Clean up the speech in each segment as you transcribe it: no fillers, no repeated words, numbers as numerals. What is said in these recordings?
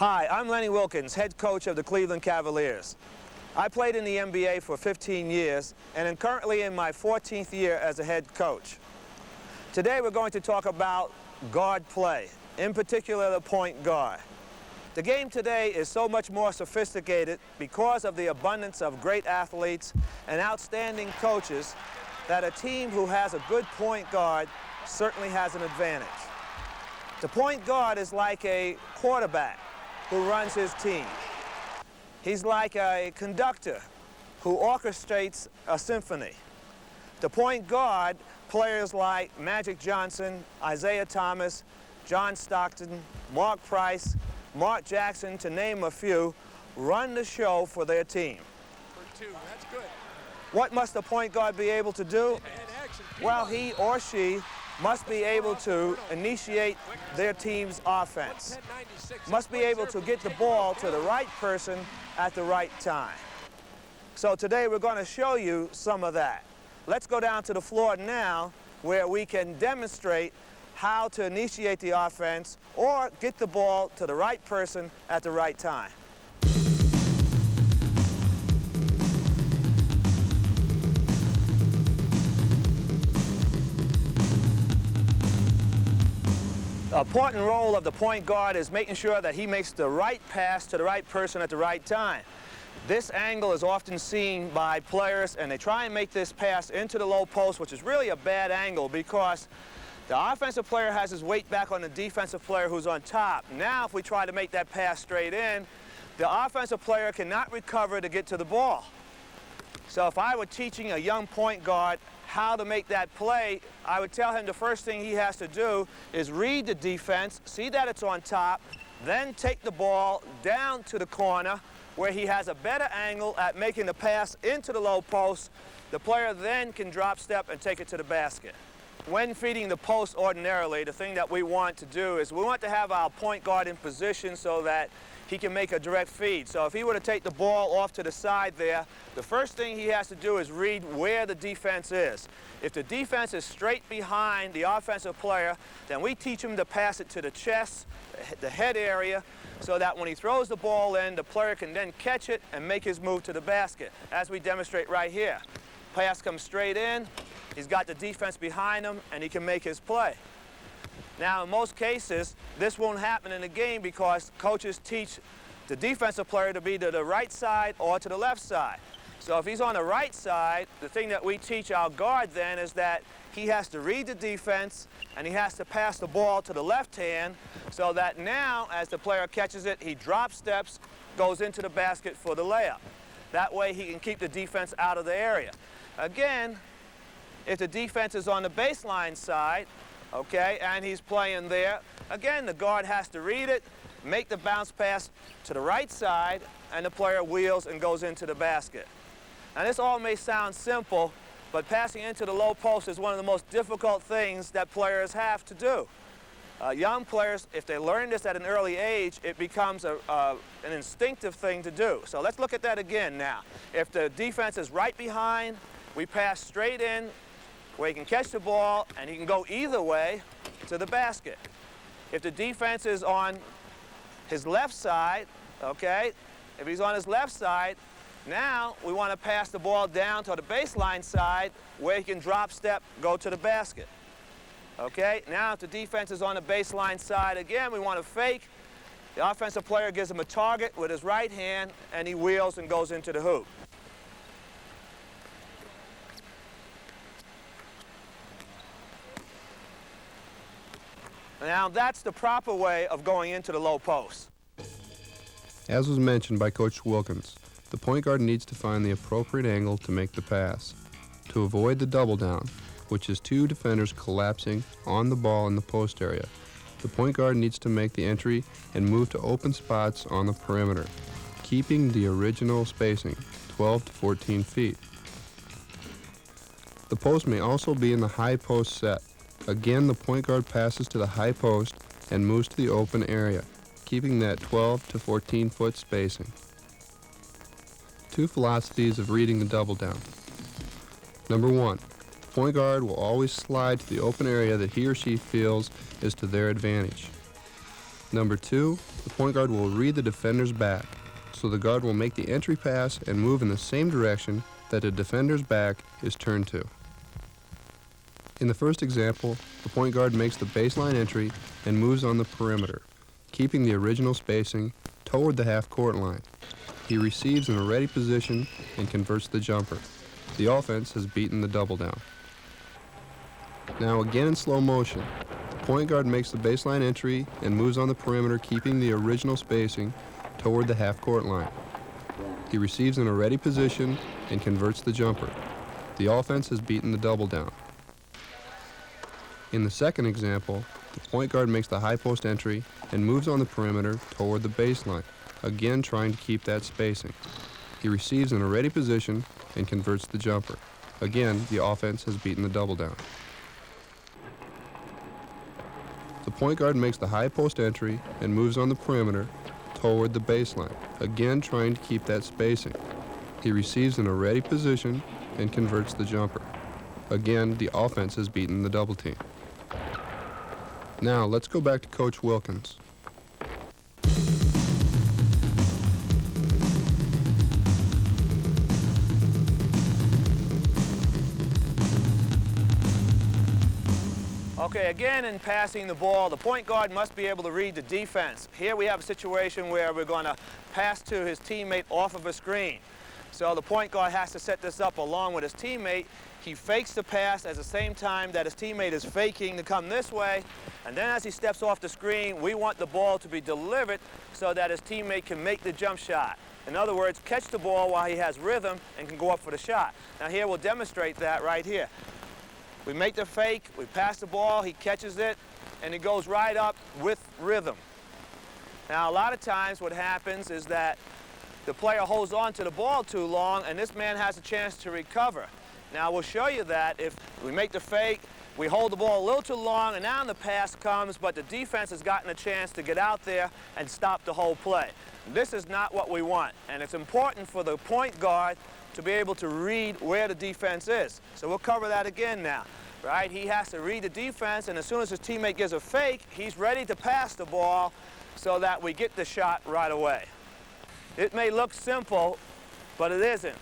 Hi, I'm Lenny Wilkens, head coach of the Cleveland Cavaliers. I played in the NBA for 15 years and am currently in my 14th year as a head coach. Today we're going to talk about guard play, in particular the point guard. The game today is so much more sophisticated because of the abundance of great athletes and outstanding coaches that a team who has a good point guard certainly has an advantage. The point guard is like a quarterback who runs his team. He's like a conductor who orchestrates a symphony. The point guard, players like Magic Johnson, Isaiah Thomas, John Stockton, Mark Price, Mark Jackson, to name a few, run the show for their team. For two, that's good. What must the point guard be able to do? Well, he or she must be able to initiate their team's offense, must be able to get the ball to the right person at the right time. So today we're going to show you some of that. Let's go down to the floor now where we can demonstrate how to initiate the offense or get the ball to the right person at the right time. The important role of the point guard is making sure that he makes the right pass to the right person at the right time. This angle is often seen by players, and they try and make this pass into the low post, which is really a bad angle because the offensive player has his weight back on the defensive player who's on top. Now, if we try to make that pass straight in, the offensive player cannot recover to get to the ball. So if I were teaching a young point guard how to make that play, I would tell him the first thing he has to do is read the defense, see that it's on top, then take the ball down to the corner where he has a better angle at making the pass into the low post. The player then can drop step and take it to the basket. When feeding the post ordinarily, the thing that we want to do is we want to have our point guard in position so that he can make a direct feed. So if he were to take the ball off to the side there, the first thing he has to do is read where the defense is. If the defense is straight behind the offensive player, then we teach him to pass it to the chest, the head area, so that when he throws the ball in, the player can then catch it and make his move to the basket, as we demonstrate right here. Pass comes straight in, he's got the defense behind him, and he can make his play. Now, in most cases, this won't happen in the game because coaches teach the defensive player to be to the right side or to the left side. So if he's on the right side, the thing that we teach our guard then is that he has to read the defense and he has to pass the ball to the left hand so that now, as the player catches it, he drop steps, goes into the basket for the layup. That way he can keep the defense out of the area. Again, if the defense is on the baseline side, okay, and he's playing there, again, the guard has to read it, make the bounce pass to the right side, and the player wheels and goes into the basket. Now, this all may sound simple, but passing into the low post is one of the most difficult things that players have to do. Young players, if they learn this at an early age, it becomes an instinctive thing to do. So let's look at that again now. If the defense is right behind, we pass straight in, where he can catch the ball and he can go either way to the basket. If the defense is on his left side, okay, if he's on his left side, now we want to pass the ball down to the baseline side where he can drop step, go to the basket. Okay, now if the defense is on the baseline side, again, we want to fake. The offensive player gives him a target with his right hand and he wheels and goes into the hoop. Now, that's the proper way of going into the low post. As was mentioned by Coach Wilkens, the point guard needs to find the appropriate angle to make the pass. To avoid the double down, which is two defenders collapsing on the ball in the post area, the point guard needs to make the entry and move to open spots on the perimeter, keeping the original spacing, 12 to 14 feet. The post may also be in the high post set. Again, the point guard passes to the high post and moves to the open area, keeping that 12 to 14 foot spacing. Two philosophies of reading the double down. Number one, the point guard will always slide to the open area that he or she feels is to their advantage. Number 2, the point guard will read the defender's back, so the guard will make the entry pass and move in the same direction that the defender's back is turned to. In the first example, the point guard makes the baseline entry and moves on the perimeter, keeping the original spacing toward the half-court line. He receives in a ready position and converts the jumper. The offense has beaten the double down. Now again in slow motion, the point guard makes the baseline entry and moves on the perimeter, keeping the original spacing toward the half-court line. He receives in a ready position and converts the jumper. The offense has beaten the double down. In the second example, the point guard makes the high post entry and moves on the perimeter toward the baseline, again trying to keep that spacing. He receives in a ready position and converts the jumper. Again, the offense has beaten the double down. The point guard makes the high post entry and moves on the perimeter toward the baseline, again trying to keep that spacing. He receives in a ready position and converts the jumper. Again, the offense has beaten the double team. Now, let's go back to Coach Wilkens. Okay, again in passing the ball, the point guard must be able to read the defense. Here we have a situation where we're going to pass to his teammate off of a screen. So the point guard has to set this up along with his teammate. He fakes the pass at the same time that his teammate is faking to come this way. And then as he steps off the screen, we want the ball to be delivered so that his teammate can make the jump shot. In other words, catch the ball while he has rhythm and can go up for the shot. Now here we'll demonstrate that right here. We make the fake, we pass the ball, he catches it, and he goes right up with rhythm. Now a lot of times what happens is that the player holds on to the ball too long and this man has a chance to recover. Now we'll show you that if we make the fake, we hold the ball a little too long and now the pass comes, but the defense has gotten a chance to get out there and stop the whole play. This is not what we want, and it's important for the point guard to be able to read where the defense is. So we'll cover that again now, right? He has to read the defense, and as soon as his teammate gives a fake, he's ready to pass the ball so that we get the shot right away. It may look simple, but it isn't.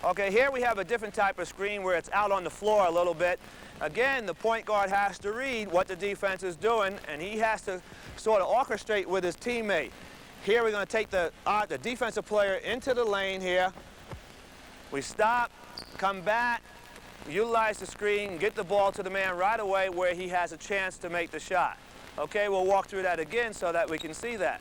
Okay, here we have a different type of screen where it's out on the floor a little bit. Again, the point guard has to read what the defense is doing, and he has to sort of orchestrate with his teammate. Here we're going to take the defensive player into the lane here. We stop, come back, utilize the screen, get the ball to the man right away where he has a chance to make the shot. Okay, we'll walk through that again so that we can see that.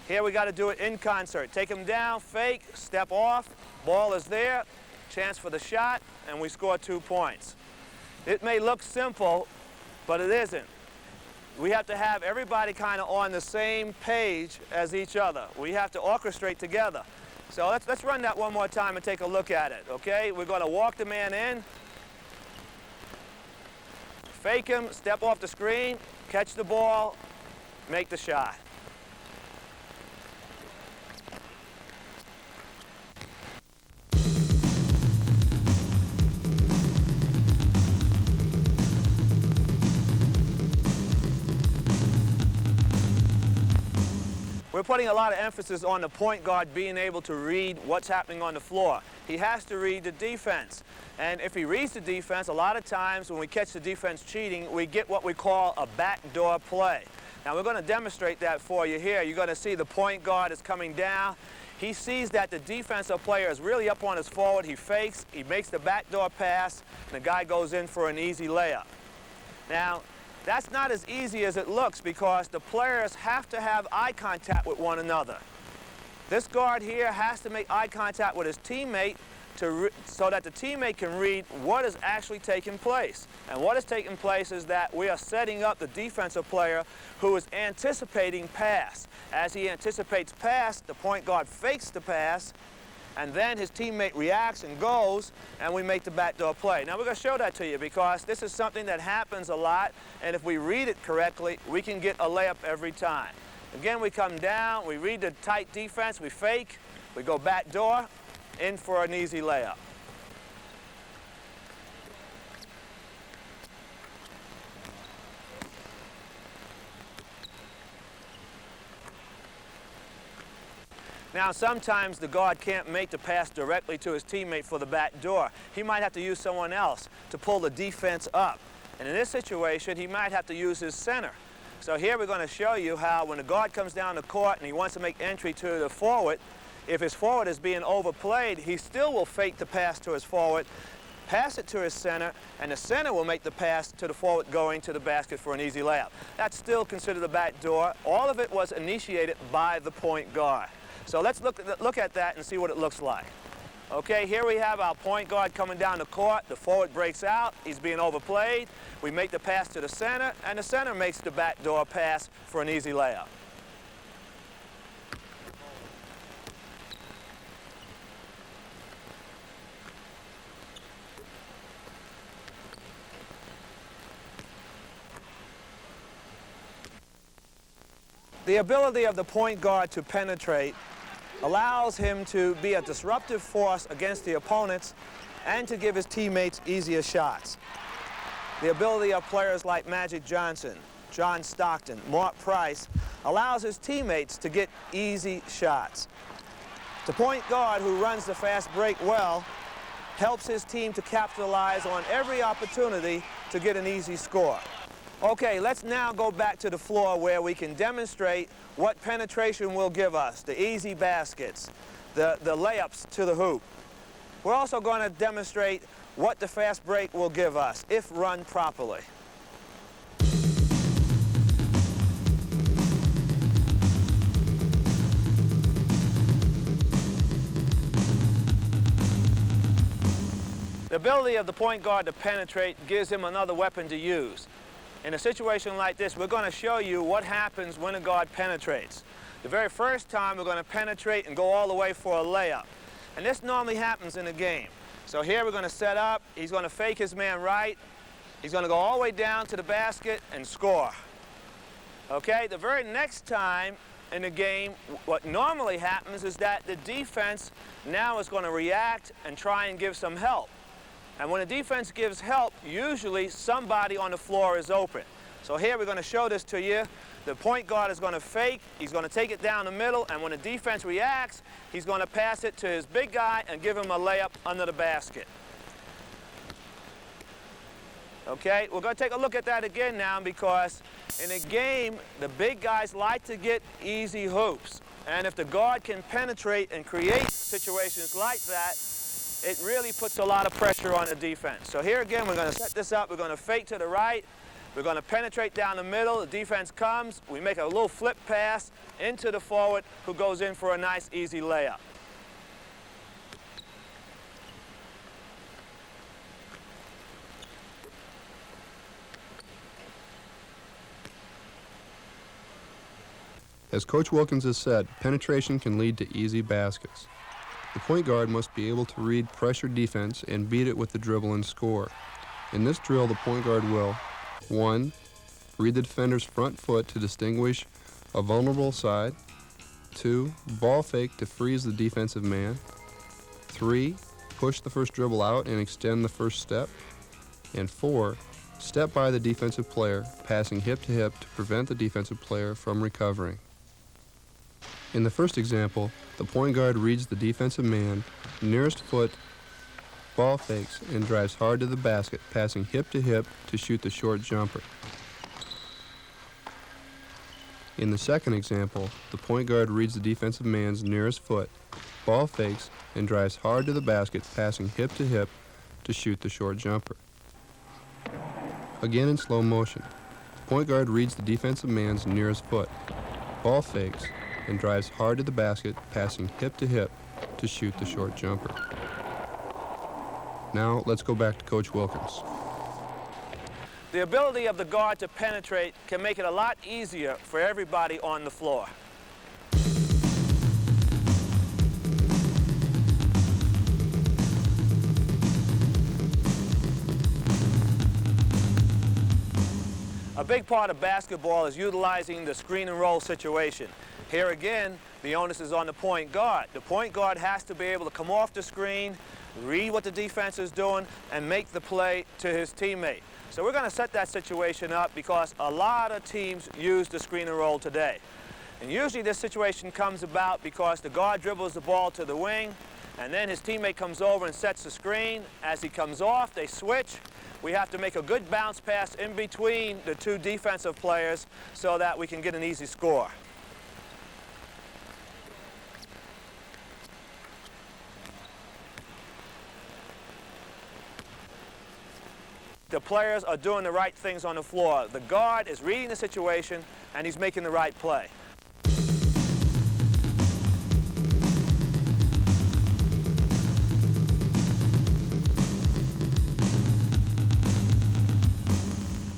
Here we got to do it in concert. Take him down, fake, step off, ball is there, chance for the shot, and we score 2 points. It may look simple, but it isn't. We have to have everybody kind of on the same page as each other. We have to orchestrate together. So let's run that one more time and take a look at it, okay? We're going to walk the man in, fake him, step off the screen, catch the ball, make the shot. We're putting a lot of emphasis on the point guard being able to read what's happening on the floor. He has to read the defense. And if he reads the defense, a lot of times when we catch the defense cheating, we get what we call a backdoor play. Now we're going to demonstrate that for you here. You're going to see the point guard is coming down. He sees that the defensive player is really up on his forward. He fakes, he makes the backdoor pass, and the guy goes in for an easy layup. Now, that's not as easy as it looks because the players have to have eye contact with one another. This guard here has to make eye contact with his teammate so that the teammate can read what is actually taking place. And what is taking place is that we are setting up the defensive player who is anticipating pass. As he anticipates pass, the point guard fakes the pass, and then his teammate reacts and goes, and we make the backdoor play. Now we're going to show that to you because this is something that happens a lot, and if we read it correctly, we can get a layup every time. Again, we come down, we read the tight defense, we fake, we go backdoor, in for an easy layup. Now, sometimes the guard can't make the pass directly to his teammate for the back door. He might have to use someone else to pull the defense up. And in this situation, he might have to use his center. So here we're going to show you how when the guard comes down the court and he wants to make entry to the forward, if his forward is being overplayed, he still will fake the pass to his forward, pass it to his center, and the center will make the pass to the forward going to the basket for an easy layup. That's still considered the back door. All of it was initiated by the point guard. So let's look at that and see what it looks like. Okay, here we have our point guard coming down the court. The forward breaks out. He's being overplayed. We make the pass to the center, and the center makes the backdoor pass for an easy layup. The ability of the point guard to penetrate allows him to be a disruptive force against the opponents and to give his teammates easier shots. The ability of players like Magic Johnson, John Stockton, Mort Price allows his teammates to get easy shots. The point guard who runs the fast break well helps his team to capitalize on every opportunity to get an easy score. Okay, let's now go back to the floor where we can demonstrate what penetration will give us, the easy baskets, the layups to the hoop. We're also going to demonstrate what the fast break will give us if run properly. The ability of the point guard to penetrate gives him another weapon to use. In a situation like this, we're going to show you what happens when a guard penetrates. The very first time, we're going to penetrate and go all the way for a layup. And this normally happens in a game. So here we're going to set up. He's going to fake his man right. He's going to go all the way down to the basket and score. Okay, the very next time in the game, what normally happens is that the defense now is going to react and try and give some help. And when the defense gives help, usually somebody on the floor is open. So here we're going to show this to you. The point guard is going to fake, he's going to take it down the middle, and when the defense reacts, he's going to pass it to his big guy and give him a layup under the basket. Okay, we're going to take a look at that again now because in a game, the big guys like to get easy hoops. And if the guard can penetrate and create situations like that, it really puts a lot of pressure on the defense. So here again, we're going to set this up. We're going to fake to the right. We're going to penetrate down the middle. The defense comes. We make a little flip pass into the forward who goes in for a nice, easy layup. As Coach Wilkens has said, penetration can lead to easy baskets. The point guard must be able to read pressure defense and beat it with the dribble and score. In this drill, the point guard will 1. Read the defender's front foot to distinguish a vulnerable side. 2. Ball fake to freeze the defensive man. 3. Push the first dribble out and extend the first step. And 4. Step by the defensive player, passing hip to hip to prevent the defensive player from recovering. In the first example, the point guard reads the defensive man, nearest foot, ball fakes, and drives hard to the basket, passing hip to shoot the short jumper. In the second example, the point guard reads the defensive man's nearest foot, ball fakes, and drives hard to the basket, passing hip to shoot the short jumper. Again in slow motion, the point guard reads the defensive man's nearest foot, ball fakes, and drives hard to the basket, passing hip to shoot the short jumper. Now, let's go back to Coach Wilkens. The ability of the guard to penetrate can make it a lot easier for everybody on the floor. A big part of basketball is utilizing the screen and roll situation. Here again, the onus is on the point guard. The point guard has to be able to come off the screen, read what the defense is doing, and make the play to his teammate. So we're going to set that situation up because a lot of teams use the screen and roll today. And usually this situation comes about because the guard dribbles the ball to the wing, and then his teammate comes over and sets the screen. As he comes off, they switch. We have to make a good bounce pass in between the two defensive players so that we can get an easy score. The players are doing the right things on the floor. The guard is reading the situation, and he's making the right play.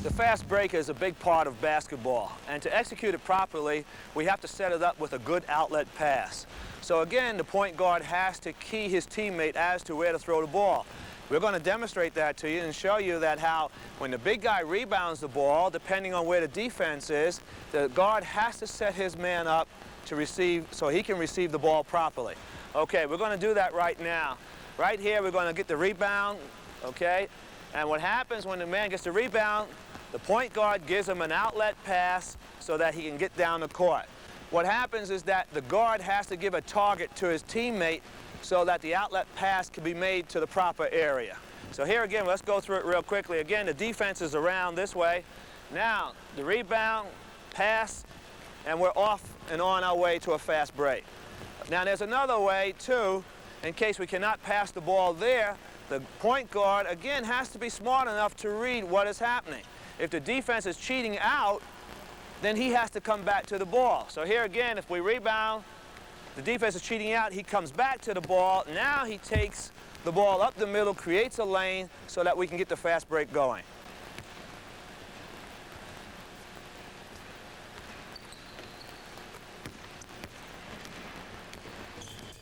The fast break is a big part of basketball, and to execute it properly, we have to set it up with a good outlet pass. So again, the point guard has to key his teammate as to where to throw the ball. We're going to demonstrate that to you and show you that how when the big guy rebounds the ball, depending on where the defense is, the guard has to set his man up to receive so he can receive the ball properly. Okay, we're going to do that right now. Right here, we're going to get the rebound, okay? And what happens when the man gets the rebound, the point guard gives him an outlet pass so that he can get down the court. What happens is that the guard has to give a target to his teammate so that the outlet pass can be made to the proper area. So here again, let's go through it real quickly. Again, the defense is around this way. Now, the rebound, pass, and we're off and on our way to a fast break. Now, there's another way, too, in case we cannot pass the ball there. The point guard, again, has to be smart enough to read what is happening. If the defense is cheating out, then he has to come back to the ball. So here again, if we rebound, the defense is cheating out, he comes back to the ball. Now he takes the ball up the middle, creates a lane so that we can get the fast break going.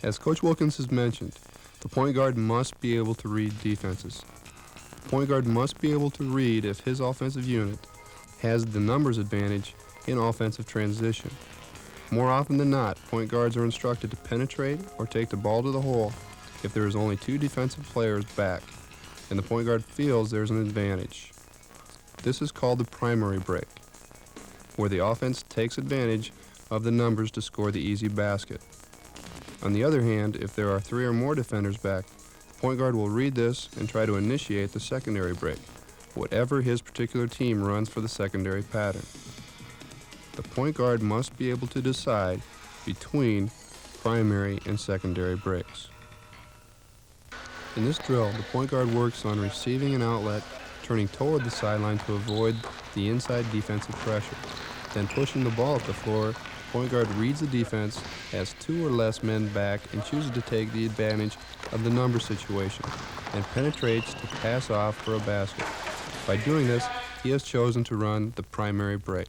As Coach Wilkens has mentioned, the point guard must be able to read defenses. The point guard must be able to read if his offensive unit has the numbers advantage in offensive transition. More often than not, point guards are instructed to penetrate or take the ball to the hole if there is only two defensive players back, and the point guard feels there's an advantage. This is called the primary break, where the offense takes advantage of the numbers to score the easy basket. On the other hand, if there are three or more defenders back, the point guard will read this and try to initiate the secondary break, whatever his particular team runs for the secondary pattern. The point guard must be able to decide between primary and secondary breaks. In this drill, the point guard works on receiving an outlet, turning toward the sideline to avoid the inside defensive pressure. Then pushing the ball up the floor, the point guard reads the defense, has two or less men back, and chooses to take the advantage of the number situation, and penetrates to pass off for a basket. By doing this, he has chosen to run the primary break.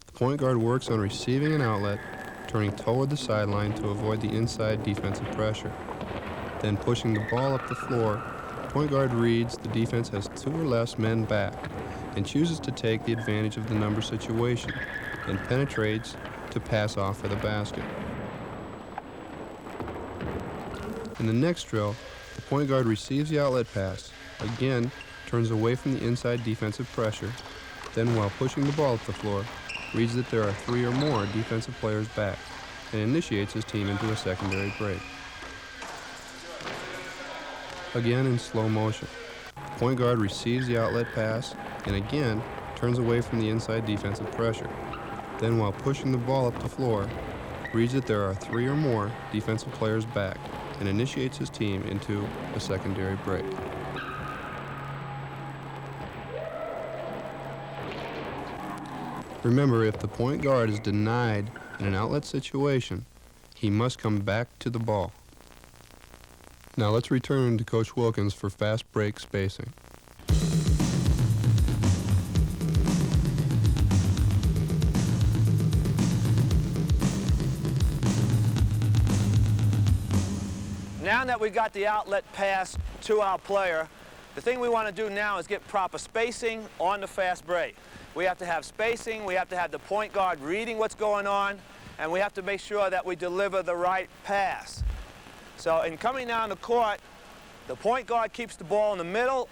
The point guard works on receiving an outlet, turning toward the sideline to avoid the inside defensive pressure. Then pushing the ball up the floor, the point guard reads the defense has two or less men back and chooses to take the advantage of the number situation and penetrates to pass off for the basket. In the next drill, the point guard receives the outlet pass, again turns away from the inside defensive pressure, then while pushing the ball up the floor, reads that there are three or more defensive players back, and initiates his team into a secondary break. Again in slow motion. The point guard receives the outlet pass, and again turns away from the inside defensive pressure. Then while pushing the ball up the floor, reads that there are three or more defensive players back, and initiates his team into a secondary break. Remember, if the point guard is denied in an outlet situation, he must come back to the ball. Now let's return to Coach Wilkens for fast break spacing. Now that we've got the outlet pass to our player, the thing we want to do now is get proper spacing on the fast break. We have to have spacing, we have to have the point guard reading what's going on, and we have to make sure that we deliver the right pass. So in coming down the court, the point guard keeps the ball in the middle,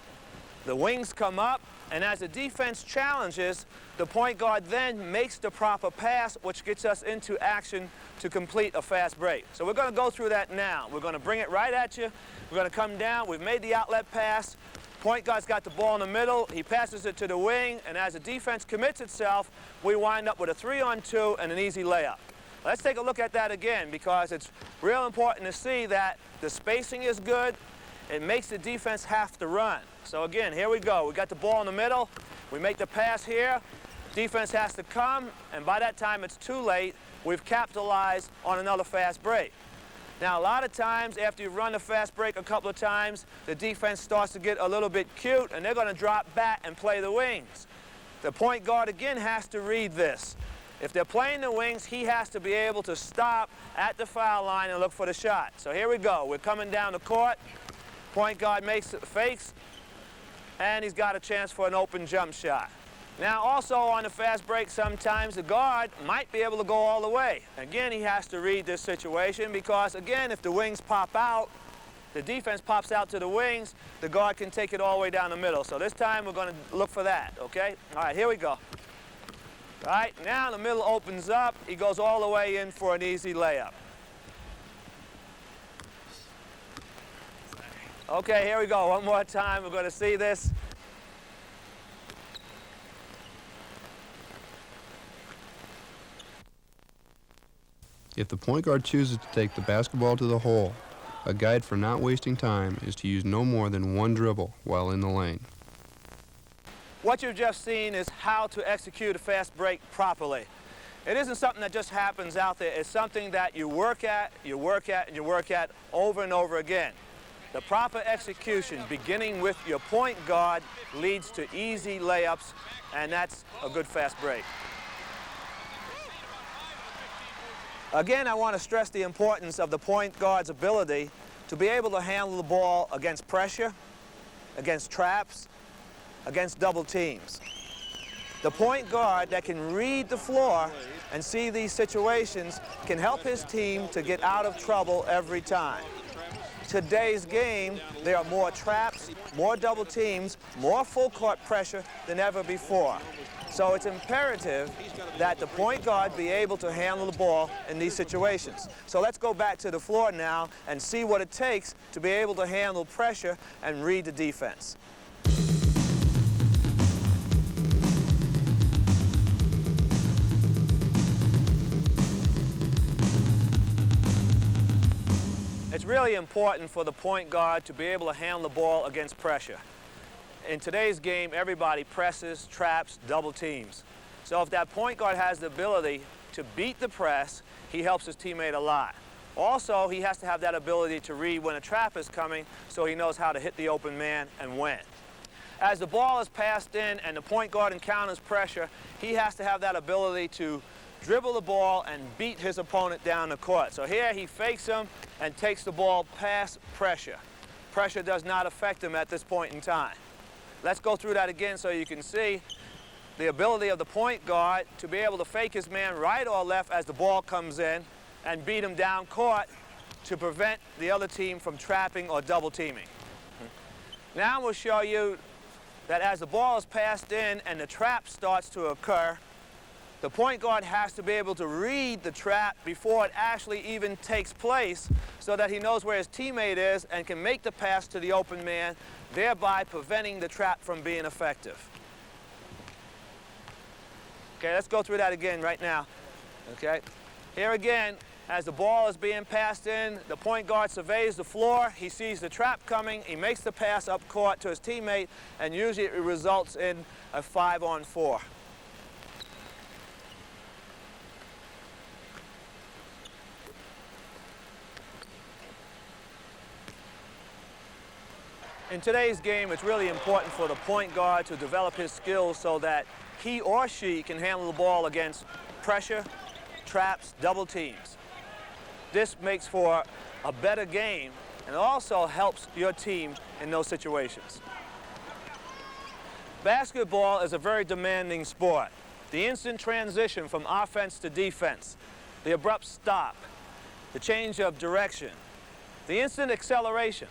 the wings come up, and as the defense challenges, the point guard then makes the proper pass, which gets us into action to complete a fast break. So we're going to go through that now. We're going to bring it right at you. We're going to come down. We've made the outlet pass. Point guard's got the ball in the middle. He passes it to the wing, and as the defense commits itself, we wind up with a 3-on-2 and an easy layup. Let's take a look at that again, because it's real important to see that the spacing is good. It makes the defense have to run. So again, here we go. We got the ball in the middle. We make the pass here. Defense has to come, and by that time it's too late. We've capitalized on another fast break. Now, a lot of times, after you run the fast break a couple of times, the defense starts to get a little bit cute, and they're going to drop back and play the wings. The point guard, again, has to read this. If they're playing the wings, he has to be able to stop at the foul line and look for the shot. So here we go. We're coming down the court. Point guard makes fakes, and he's got a chance for an open jump shot. Now, also on the fast break, sometimes the guard might be able to go all the way. Again, he has to read this situation because, again, if the wings pop out, the defense pops out to the wings, the guard can take it all the way down the middle. So this time we're going to look for that, okay? All right, here we go. All right, now the middle opens up. He goes all the way in for an easy layup. Okay, here we go. One more time. We're going to see this. If the point guard chooses to take the basketball to the hole, a guide for not wasting time is to use no more than one dribble while in the lane. What you've just seen is how to execute a fast break properly. It isn't something that just happens out there. It's something that you work at, and you work at over and over again. The proper execution, beginning with your point guard, leads to easy layups, and that's a good fast break. Again, I want to stress the importance of the point guard's ability to be able to handle the ball against pressure, against traps, against double teams. The point guard that can read the floor and see these situations can help his team to get out of trouble every time. Today's game, there are more traps, more double teams, more full court pressure than ever before. So it's imperative that the point guard be able to handle the ball in these situations. So let's go back to the floor now and see what it takes to be able to handle pressure and read the defense. It's really important for the point guard to be able to handle the ball against pressure. In today's game, everybody presses, traps, double teams. So if that point guard has the ability to beat the press, he helps his teammate a lot. Also, he has to have that ability to read when a trap is coming so he knows how to hit the open man and win. As the ball is passed in and the point guard encounters pressure, he has to have that ability to dribble the ball and beat his opponent down the court. So here he fakes him and takes the ball past pressure. Pressure does not affect him at this point in time. Let's go through that again so you can see the ability of the point guard to be able to fake his man right or left as the ball comes in and beat him down court to prevent the other team from trapping or double teaming. Now we'll show you that as the ball is passed in and the trap starts to occur, the point guard has to be able to read the trap before it actually even takes place so that he knows where his teammate is and can make the pass to the open man, thereby preventing the trap from being effective. Okay, let's go through that again right now. Okay, here again, as the ball is being passed in, the point guard surveys the floor, he sees the trap coming, he makes the pass up court to his teammate, and usually it results in a 5-on-4. In today's game, it's really important for the point guard to develop his skills so that he or she can handle the ball against pressure, traps, double teams. This makes for a better game and also helps your team in those situations. Basketball is a very demanding sport. The instant transition from offense to defense, the abrupt stop, the change of direction, the instant acceleration.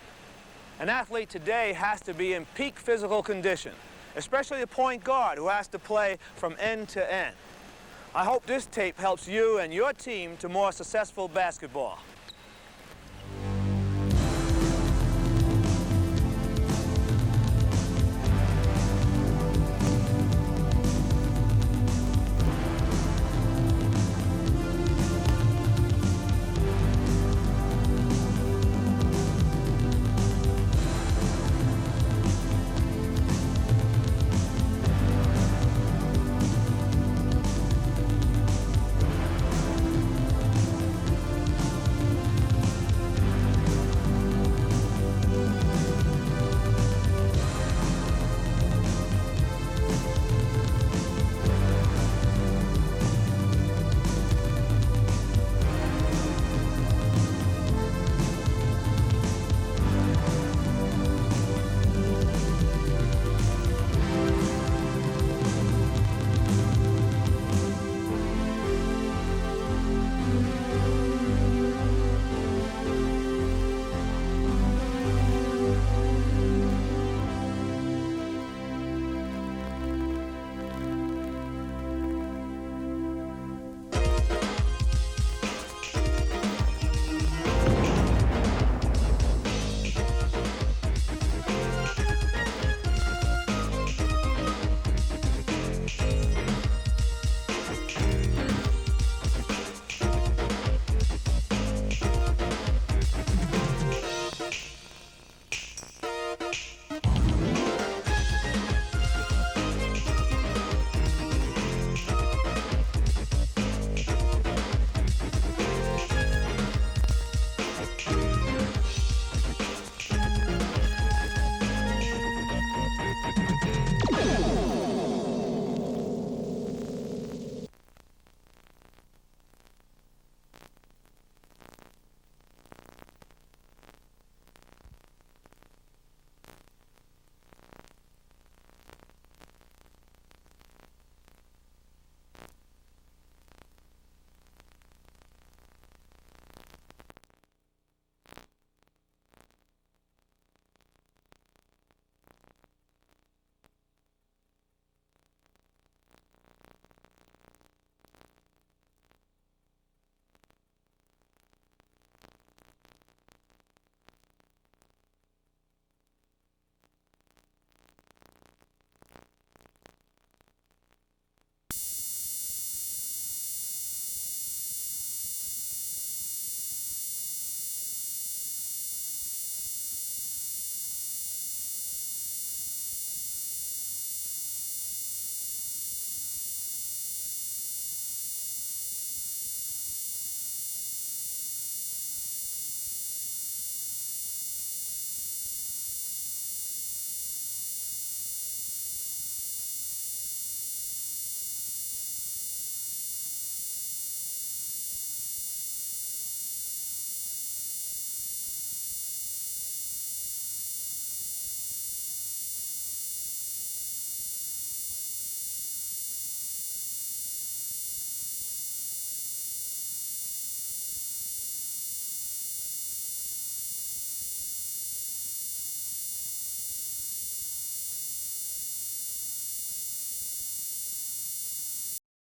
An athlete today has to be in peak physical condition, especially a point guard who has to play from end to end. I hope this tape helps you and your team to more successful basketball.